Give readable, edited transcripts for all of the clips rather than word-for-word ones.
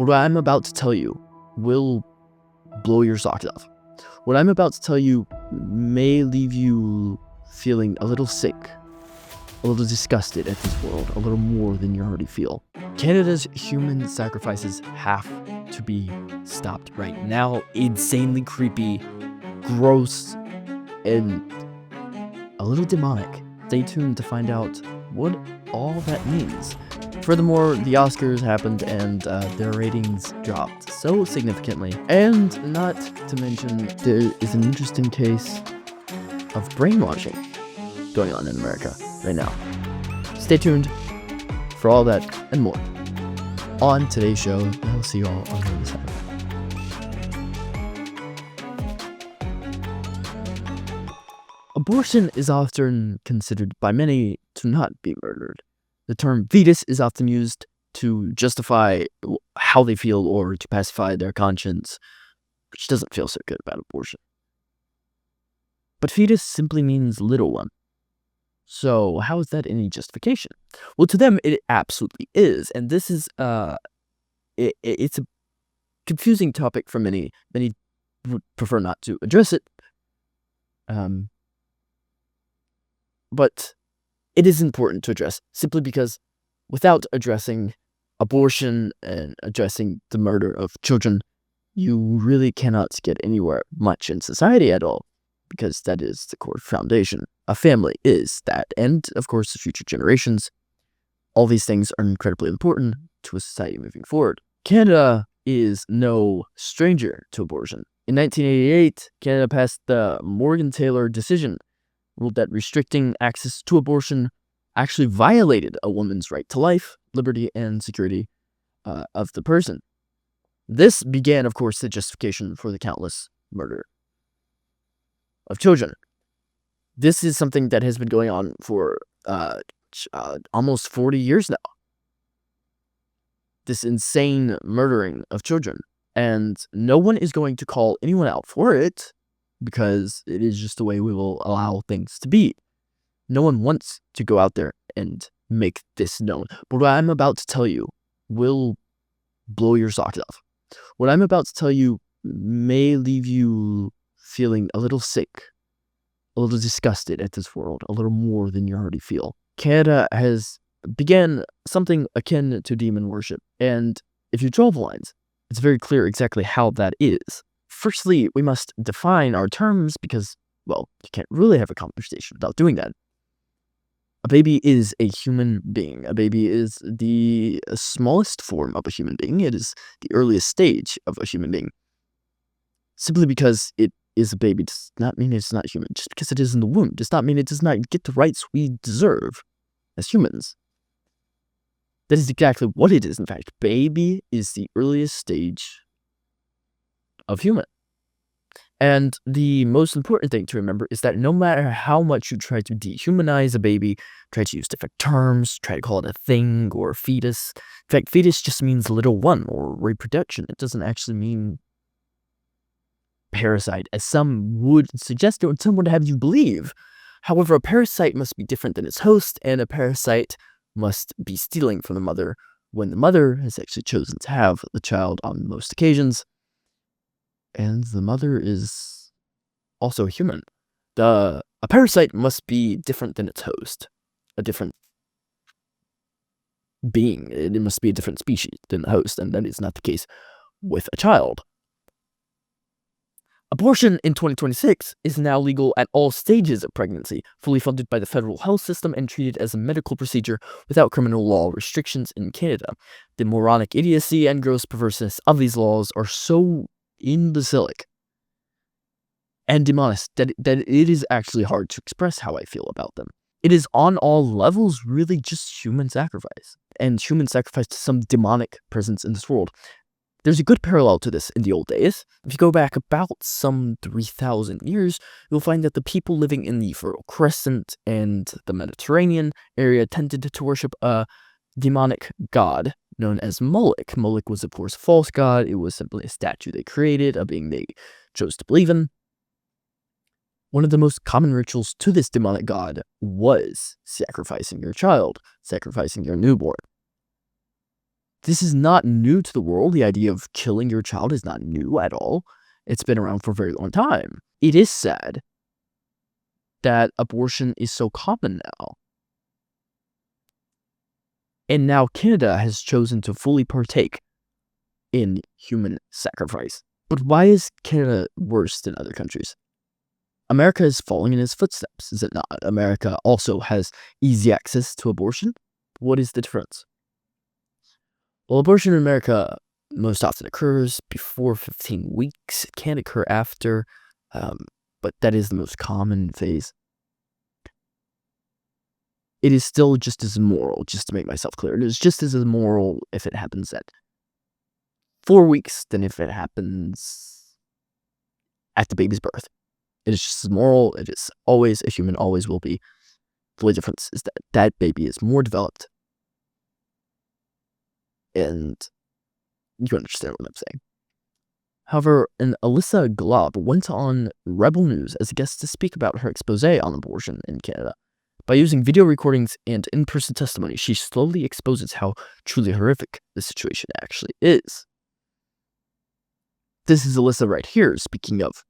But what I'm about to tell you will blow your socks off. What I'm about to tell you may leave you feeling a little sick, a little disgusted at this world, a little more than you already feel. Canada's human sacrifices have to be stopped right now. Insanely creepy, gross, and a little demonic. Stay tuned to find out what all that means. Furthermore, the Oscars happened and their ratings dropped so significantly. And not to mention, there is an interesting case of brainwashing going on in America right now. Stay tuned for all that and more on today's show. I'll see you all on the other side. Abortion is often considered by many to not be murdered. The term fetus is often used to justify how they feel or to pacify their conscience, which doesn't feel so good about abortion. But fetus simply means little one. So how is that any justification? Well, to them, it absolutely is. And this is, it's a confusing topic for many. Many would prefer not to address it. But it is important to address simply because without addressing abortion and addressing the murder of children, you really cannot get anywhere much in society at all, because that is the core foundation. A family is that, and of course the future generations. All these things are incredibly important to a society moving forward. Canada is no stranger to abortion. In 1988, Canada passed the Morgan-Taylor decision, ruled that restricting access to abortion actually violated a woman's right to life, liberty, and security of the person. This began, of course, the justification for the countless murder of children. This is something that has been going on for almost 40 years now. This insane murdering of children. And no one is going to call anyone out for it, because it is just the way we will allow things to be. No one wants to go out there and make this known. But what I'm about to tell you will blow your socks off. What I'm about to tell you may leave you feeling a little sick, a little disgusted at this world, a little more than you already feel. Canada has began something akin to demon worship. And if you draw the lines, it's very clear exactly how that is. Firstly, we must define our terms because, well, you can't really have a conversation without doing that. A baby is a human being. A baby is the smallest form of a human being. It is the earliest stage of a human being. Simply because it is a baby does not mean it's not human. Just because it is in the womb does not mean it does not get the rights we deserve as humans. That is exactly what it is, in fact. Baby is the earliest stage of human. And the most important thing to remember is that no matter how much you try to dehumanize a baby, try to use different terms, try to call it a thing or a fetus. In fact, fetus just means little one or reproduction. It doesn't actually mean parasite, as some would suggest or some would have you believe. However, a parasite must be different than its host, and a parasite must be stealing from the mother when the mother has actually chosen to have the child on most occasions. And the mother is also human. A parasite must be different than its host, a different being. It must be a different species than the host, and that is not the case with a child. Abortion in 2026 is now legal at all stages of pregnancy, fully funded by the federal health system and treated as a medical procedure without criminal law restrictions in Canada. The moronic idiocy and gross perverseness of these laws are so imbecilic and demonic that it is actually hard to express how I feel about them. It is on all levels really just human sacrifice, and human sacrifice to some demonic presence in this world. There's a good parallel to this in the old days. If you go back about some 3,000 years, you'll find that the people living in the Fertile Crescent and the Mediterranean area tended to worship a demonic god known as Moloch. Moloch was, of course, a false god. It was simply a statue they created, a being they chose to believe in. One of the most common rituals to this demonic god was sacrificing your child, sacrificing your newborn. This is not new to the world. The idea of killing your child is not new at all. It's been around for a very long time. It is sad that abortion is so common now. And now Canada has chosen to fully partake in human sacrifice. But why is Canada worse than other countries? America is following in its footsteps, is it not? America also has easy access to abortion. What is the difference? Well, abortion in America most often occurs before 15 weeks. It can occur after, but that is the most common phase. It is still just as immoral, just to make myself clear. It is just as immoral if it happens at 4 weeks than if it happens at the baby's birth. It is just as moral. It is always a human, always will be. The only difference is that that baby is more developed. And you understand what I'm saying. However, an Alyssa Glob went on Rebel News as a guest to speak about her expose on abortion in Canada. By using video recordings and in-person testimony, she slowly exposes how truly horrific the situation actually is. This is Alyssa right here speaking of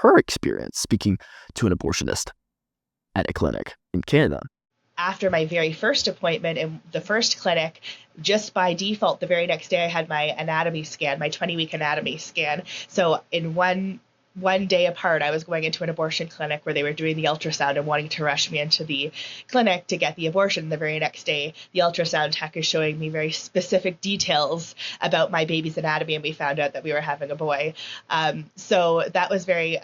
her experience speaking to an abortionist at a clinic in Canada. After my very first appointment in the first clinic, just by default, the very next day I had my anatomy scan, my 20-week anatomy scan. So in one day apart, I was going into an abortion clinic where they were doing the ultrasound and wanting to rush me into the clinic to get the abortion. The very next day, the ultrasound tech is showing me very specific details about my baby's anatomy, and we found out that we were having a boy. So that was very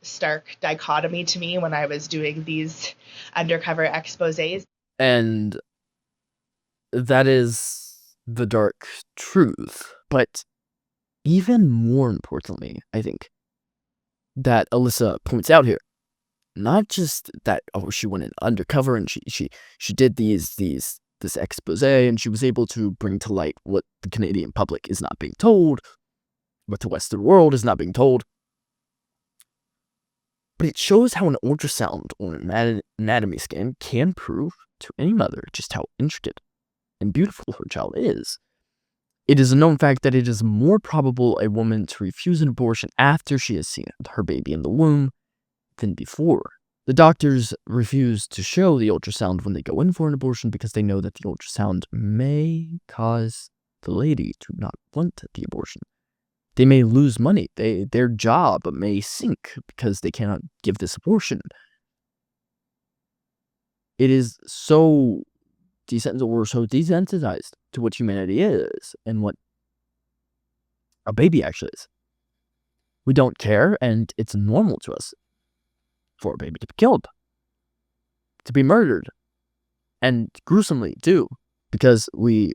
stark dichotomy to me when I was doing these undercover exposés. And that is the dark truth. But even more importantly, I think, that Alyssa points out here, not just that, oh, she went in undercover and she did this expose and she was able to bring to light what the Canadian public is not being told, what the Western world is not being told. But it shows how an ultrasound or an anatomy scan can prove to any mother just how intricate and beautiful her child is. It is a known fact that it is more probable a woman to refuse an abortion after she has seen her baby in the womb than before. The doctors refuse to show the ultrasound when they go in for an abortion because they know that the ultrasound may cause the lady to not want the abortion. They may lose money. Their job may sink because they cannot give this abortion. It is so desensitized to what humanity is and what a baby actually is. We don't care, and it's normal to us for a baby to be killed, to be murdered, and gruesomely too, because we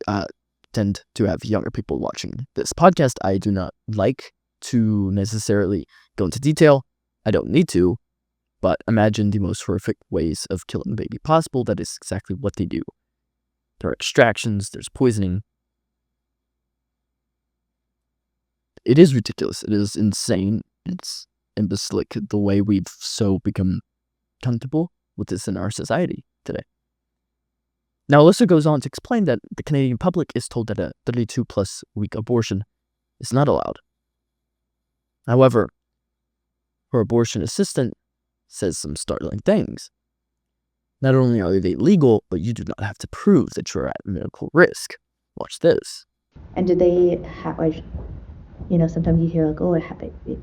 tend to have younger people watching this podcast. I do not like to necessarily go into detail. I don't need to, but imagine the most horrific ways of killing a baby possible. That is exactly what they do. There are extractions, there's poisoning. It is ridiculous. It is insane. It's imbecilic the way we've so become comfortable with this in our society today. Now, Alyssa goes on to explain that the Canadian public is told that a 32-plus week abortion is not allowed. However, her abortion assistant says some startling things. Not only are they legal, but you do not have to prove that you're at medical risk. Watch this. And do they have, like, sometimes you hear, like, oh,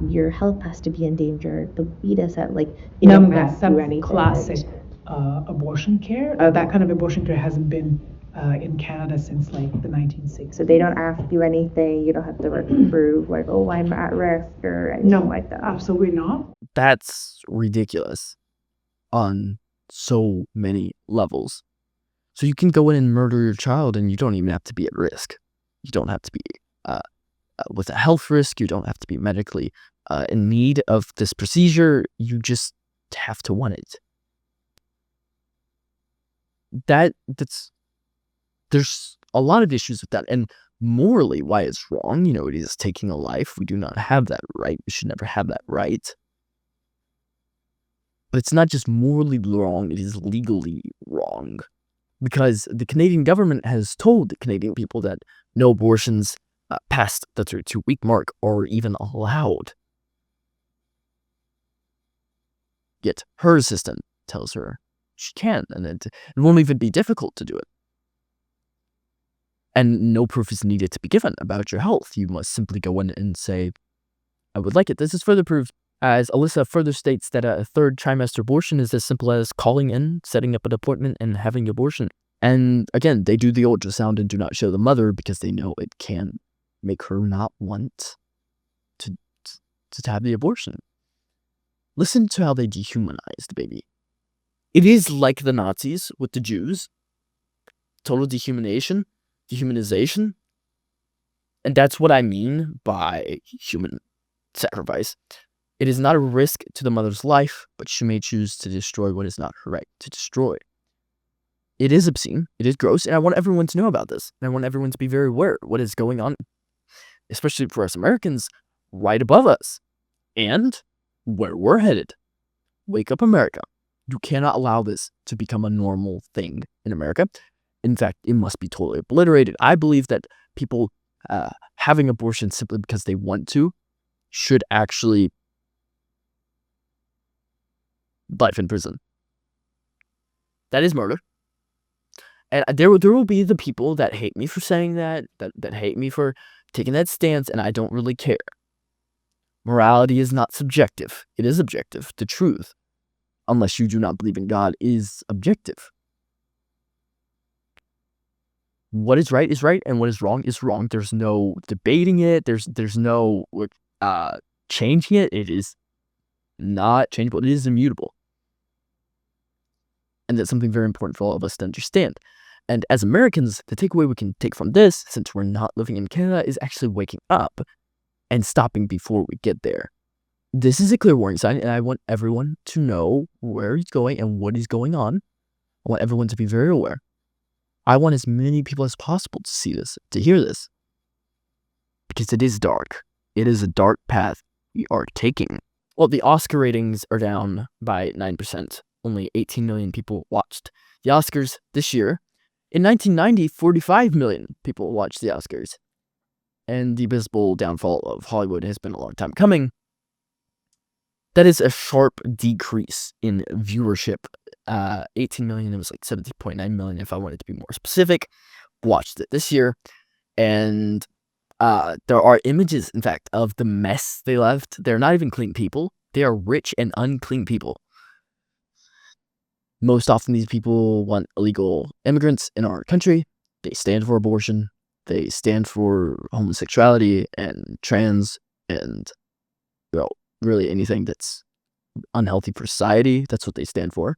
your health has to be in danger. The fetus at, like, No, that's classic abortion care. That kind of abortion care hasn't been in Canada since, like, the 1960s. So they don't ask you anything. You don't have to prove, like, oh, I'm at risk or anything like that. Absolutely not. That's ridiculous on so many levels. So you can go in and murder your child and you don't even have to be at risk. You don't have to be with a health risk. You don't have to be medically in need of this procedure. You just have to want it. There's a lot of issues with that, and morally why it's wrong. It is taking a life. We do not have that right. We should never have that right. But it's not just morally wrong, it is legally wrong. because the Canadian government has told the Canadian people that no abortions past the 32-week mark are even allowed. Yet her assistant tells her she can, and it won't even be difficult to do it. And no proof is needed to be given about your health. You must simply go in and say, I would like it. This is further proof, as Alyssa further states, that a third trimester abortion is as simple as calling in, setting up an appointment, and having your abortion. And again, they do the ultrasound and do not show the mother because they know it can make her not want to have the abortion. Listen to how they dehumanize the baby. It is like the Nazis with the Jews. Total dehumanization. And that's what I mean by human sacrifice. It is not a risk to the mother's life, but she may choose to destroy what is not her right to destroy. It is obscene. It is gross. And I want everyone to know about this. And I want everyone to be very aware of what is going on, especially for us Americans, right above us. And where we're headed. Wake up, America. You cannot allow this to become a normal thing in America. In fact, it must be totally obliterated. I believe that people having abortion simply because they want to should actually life in prison. That is murder. And there will be the people that hate me for saying that hate me for taking that stance, and I don't really care. Morality is not subjective. It is objective. The truth, unless you do not believe in God, is objective. What is right, and what is wrong is wrong. There's no debating it. There's no changing it. It is not changeable. It is immutable. And that's something very important for all of us to understand. And as Americans, the takeaway we can take from this, since we're not living in Canada, is actually waking up and stopping before we get there. This is a clear warning sign, and I want everyone to know where he's going and what is going on. I want everyone to be very aware. I want as many people as possible to see this, to hear this. Because it is dark. It is a dark path we are taking. Well, the Oscar ratings are down by 9%. Only 18 million people watched the Oscars this year. In 1990, 45 million people watched the Oscars. And the visible downfall of Hollywood has been a long time coming. That is a sharp decrease in viewership. 18 million, it was like 17.9 million if I wanted to be more specific. Watched it this year. And there are images, in fact, of the mess they left. They're not even clean people. They are rich and unclean people. Most often, these people want illegal immigrants in our country. They stand for abortion. They stand for homosexuality and trans and, really anything that's unhealthy for society. That's what they stand for.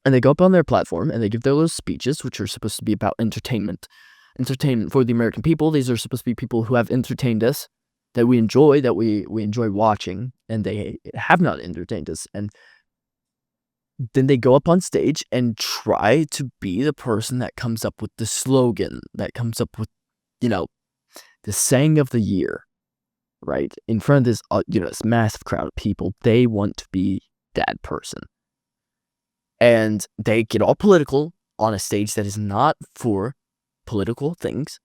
And they go up on their platform and they give their little speeches, which are supposed to be about entertainment. Entertainment for the American people. These are supposed to be people who have entertained us, that we enjoy watching, and they have not entertained us. And then they go up on stage and try to be the person that comes up with the slogan, that comes up with, the saying of the year, right? In front of this, this massive crowd of people. They want to be that person. And they get all political on a stage that is not for political things.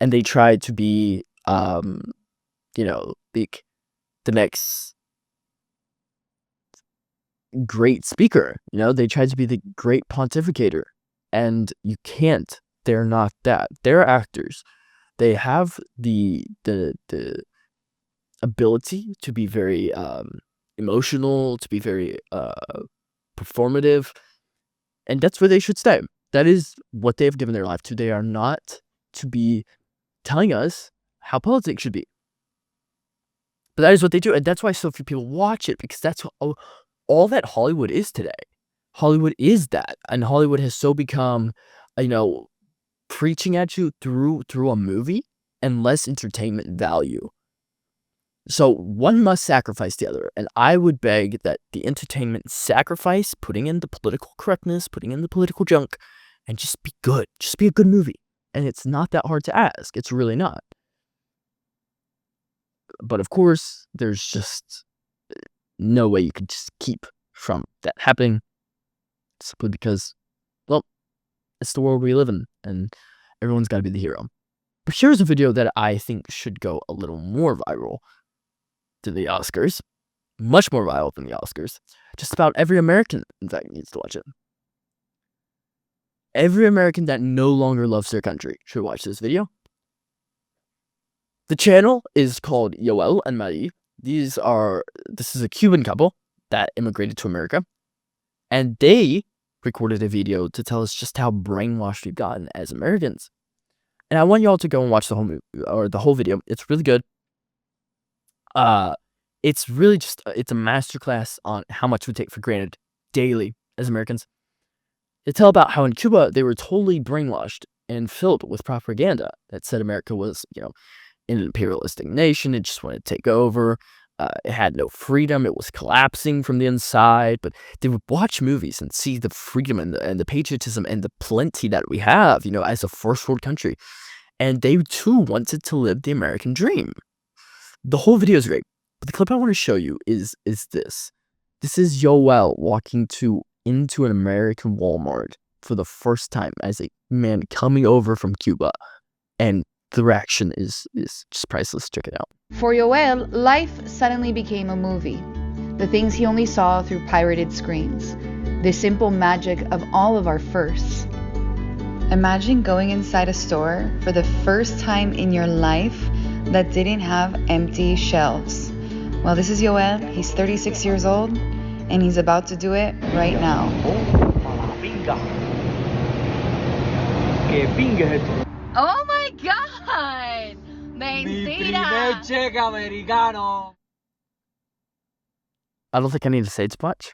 And they try to be, the next great speaker. They try to be the great pontificator. And you can't. They're not that. They're actors. They have the ability to be very emotional, to be very performative, and that's where they should stay. That is what they have given their life to. They are not to be telling us how politics should be. But that is what they do, and that's why so few people watch it, because that's all that Hollywood is today. Hollywood is that, and Hollywood has so become, preaching at you through a movie and less entertainment value. So one must sacrifice the other, and I would beg that the entertainment sacrifice, putting in the political correctness, putting in the political junk, and just be good. Just be a good movie. And it's not that hard to ask. It's really not. But of course, there's just no way you can just keep from that happening, simply because, it's the world we live in, and everyone's got to be the hero. But here's a video that I think should go a little more viral than the Oscars. Much more viral than the Oscars. Just about every American, in fact, needs to watch it. Every American that no longer loves their country should watch this video. The channel is called Yoel and Marie. This is a Cuban couple that immigrated to America. And they recorded a video to tell us just how brainwashed we've gotten as Americans. And I want y'all to go and watch the whole movie, or the whole video. It's really good. It's really just, it's a masterclass on how much we take for granted daily as Americans. They tell about how in Cuba, they were totally brainwashed and filled with propaganda that said America was, an imperialistic nation. It just wanted to take over. It had no freedom. It was collapsing from the inside. But they would watch movies and see the freedom and the patriotism and the plenty that we have, as a first world country. And they too wanted to live the American dream. The whole video is great. But the clip I want to show you is this. This is Yoel walking into an American Walmart for the first time as a man coming over from Cuba. And the reaction is just priceless. Check it out. For Yoel, life suddenly became a movie. The things he only saw through pirated screens. The simple magic of all of our firsts. Imagine going inside a store for the first time in your life that didn't have empty shelves. Well, this is Yoel. He's 36 years old, and he's about to do it right now. Oh my God! Mentira! I don't think I need to say it too much.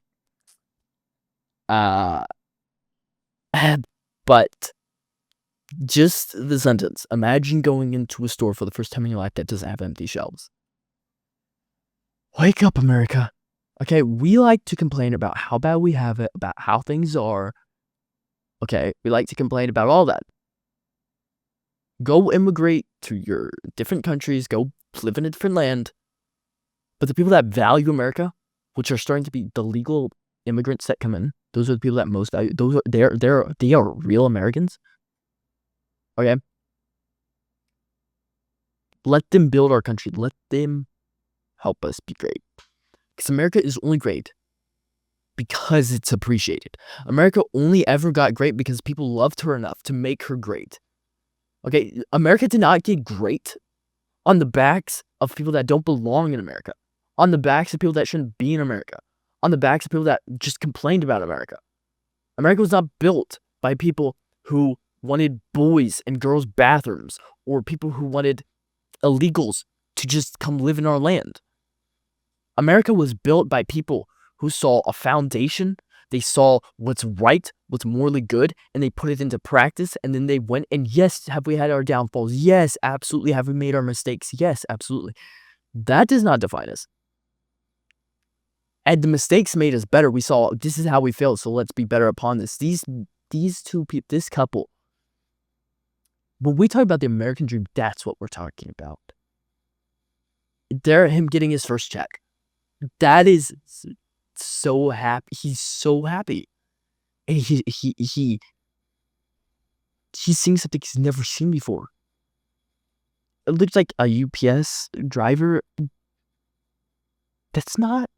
But just the sentence. Imagine going into a store for the first time in your life that doesn't have empty shelves. Wake up, America. Okay, we like to complain about how bad we have it, about how things are. Okay, we like to complain about all that. Go immigrate to your different countries. Go live in a different land. But the people that value America, which are starting to be the legal immigrants that come in, those are the people that most value. They are real Americans. Okay? Let them build our country. Let them help us be great. Because America is only great because it's appreciated. America only ever got great because people loved her enough to make her great. Okay? America did not get great on the backs of people that don't belong in America. On the backs of people that shouldn't be in America. On the backs of people that just complained about America. America was not built by people who wanted boys and girls' bathrooms or people who wanted illegals to just come live in our land. America was built by people who saw a foundation. They saw what's right, what's morally good, and they put it into practice. And then they went, and yes, have we had our downfalls? Yes, absolutely. Have we made our mistakes? Yes, absolutely. That does not define us. And the mistakes made us better. We saw this is how we failed, so let's be better upon this. These two people, this couple. When we talk about the American dream, that's what we're talking about. Him getting his first check. That is so happy. He's so happy. And he's seeing something he's never seen before. It looks like a UPS driver. That's not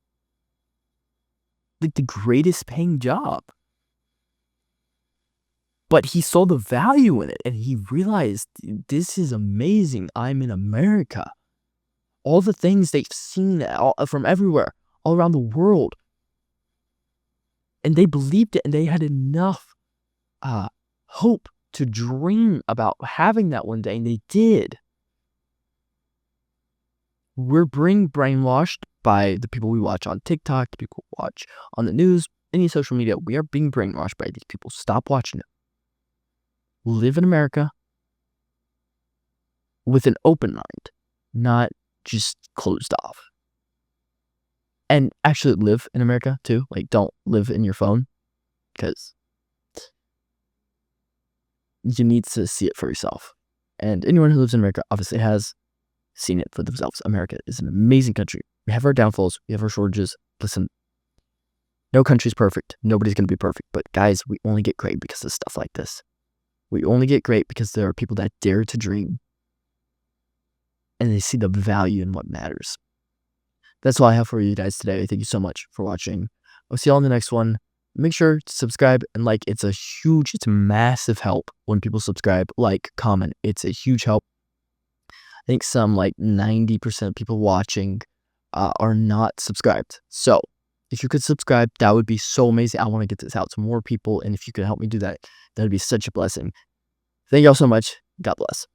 like the greatest paying job. But he saw the value in it and he realized this is amazing. I'm in America. All the things they've seen from everywhere, all around the world. And they believed it and they had enough hope to dream about having that one day, and they did. We're being brainwashed by the people we watch on TikTok, the people we watch on the news, any social media. We are being brainwashed by these people. Stop watching it. Live in America with an open mind, not just closed off. And actually live in America too. Like, don't live in your phone, because you need to see it for yourself. And anyone who lives in America obviously has seen it for themselves. America is an amazing country. We have our downfalls. We have our shortages. Listen, no country's perfect. Nobody's going to be perfect. But guys, we only get great because of stuff like this. We only get great because there are people that dare to dream and they see the value in what matters. That's all I have for you guys today. Thank you so much for watching. I'll see y'all in the next one. Make sure to subscribe and like. It's a massive help when people subscribe, like, comment. It's a huge help. I think some 90% of people watching are not subscribed. So if you could subscribe, that would be so amazing. I want to get this out to more people. And if you could help me do that, that would be such a blessing. Thank y'all so much. God bless.